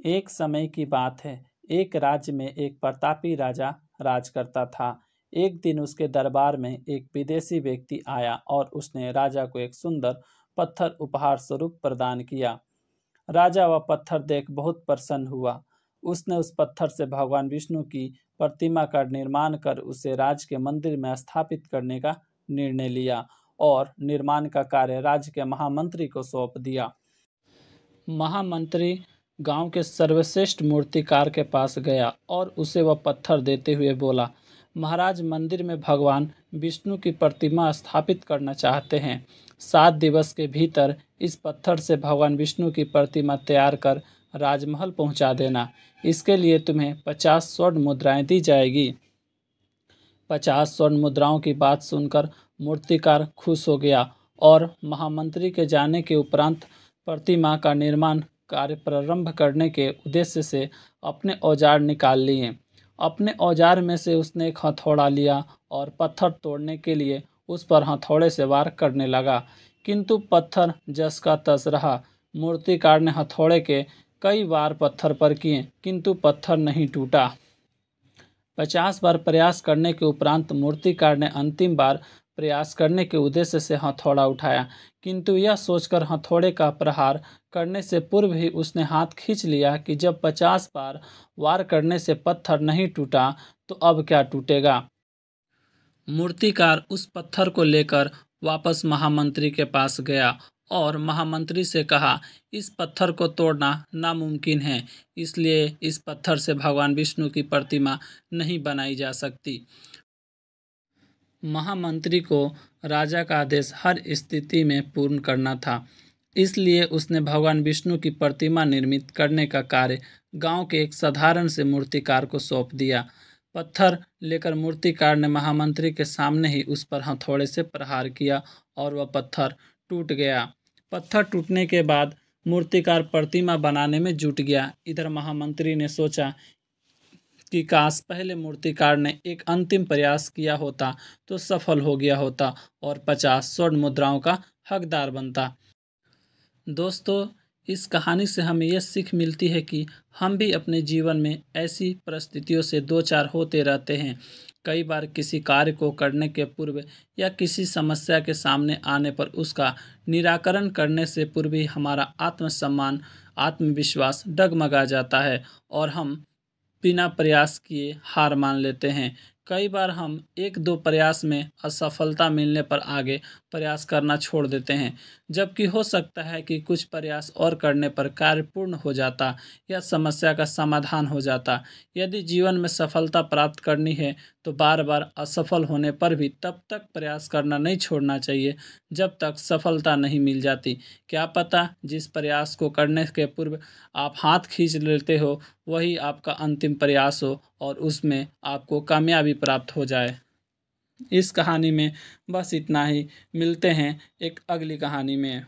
एक समय की बात है। एक राज्य में एक प्रतापी राजा राज करता था। एक दिन उसके दरबार में एक विदेशी व्यक्ति आया और उसने राजा को एक सुंदर पत्थर उपहार स्वरूप प्रदान किया। राजा वह पत्थर देख बहुत प्रसन्न हुआ। उसने उस पत्थर से भगवान विष्णु की प्रतिमा का निर्माण कर उसे राज के मंदिर में स्थापित करने का निर्णय लिया और निर्माण का कार्य राज्य के महामंत्री को सौंप दिया। महामंत्री गांव के सर्वश्रेष्ठ मूर्तिकार के पास गया और उसे वह पत्थर देते हुए बोला, महाराज, मंदिर में भगवान विष्णु की प्रतिमा स्थापित करना चाहते हैं। 7 दिवस के भीतर इस पत्थर से भगवान विष्णु की प्रतिमा तैयार कर राजमहल पहुंचा देना। इसके लिए तुम्हें 50 स्वर्ण मुद्राएं दी जाएगी। 50 स्वर्ण मुद्राओं की बात सुनकर मूर्तिकार खुश हो गया और महामंत्री के जाने के उपरांत प्रतिमा का निर्माण कार्य प्रारंभ करने के उद्देश्य से अपने औजार निकाल लिए। अपने औजार में से उसने एक हथौड़ा लिया और पत्थर तोड़ने के लिए उस पर हथौड़े से वार करने लगा, किंतु पत्थर जस का तस रहा। मूर्तिकार ने हथौड़े के कई वार पत्थर पर किए, किंतु पत्थर नहीं टूटा। 50 बार प्रयास करने के उपरांत मूर्तिकार ने अंतिम बार प्रयास करने के उद्देश्य से हथौड़ा उठाया, किंतु यह सोचकर हथौड़े का प्रहार करने से पूर्व ही उसने हाथ खींच लिया कि जब 50 बार वार करने से पत्थर नहीं टूटा तो अब क्या टूटेगा। मूर्तिकार उस पत्थर को लेकर वापस महामंत्री के पास गया और महामंत्री से कहा, इस पत्थर को तोड़ना नामुमकिन है, इसलिए इस पत्थर से भगवान विष्णु की प्रतिमा नहीं बनाई जा सकती। महामंत्री को राजा का आदेश हर स्थिति में पूर्ण करना था, इसलिए उसने भगवान विष्णु की प्रतिमा निर्मित करने का कार्य गांव के एक साधारण से मूर्तिकार को सौंप दिया। पत्थर लेकर मूर्तिकार ने महामंत्री के सामने ही उस पर हथौड़े से प्रहार किया और वह पत्थर टूट गया। पत्थर टूटने के बाद मूर्तिकार प्रतिमा बनाने में जुट गया। इधर महामंत्री ने सोचा कि काश पहले मूर्तिकार ने एक अंतिम प्रयास किया होता तो सफल हो गया होता और 50 स्वर्ण मुद्राओं का हकदार बनता। दोस्तों, इस कहानी से हमें यह सीख मिलती है कि हम भी अपने जीवन में ऐसी परिस्थितियों से दो चार होते रहते हैं। कई बार किसी कार्य को करने के पूर्व या किसी समस्या के सामने आने पर उसका निराकरण करने से पूर्व ही हमारा आत्मसम्मान, आत्मविश्वास डगमगा जाता है और हम बिना प्रयास किए हार मान लेते हैं। कई बार हम एक दो प्रयास में असफलता मिलने पर आगे प्रयास करना छोड़ देते हैं, जबकि हो सकता है कि कुछ प्रयास और करने पर कार्य पूर्ण हो जाता या समस्या का समाधान हो जाता। यदि जीवन में सफलता प्राप्त करनी है तो बार बार असफल होने पर भी तब तक प्रयास करना नहीं छोड़ना चाहिए जब तक सफलता नहीं मिल जाती। क्या पता जिस प्रयास को करने के पूर्व आप हाथ खींच लेते हो वही आपका अंतिम प्रयास हो और उसमें आपको कामयाबी प्राप्त हो जाए। इस कहानी में बस इतना ही। मिलते हैं एक अगली कहानी में।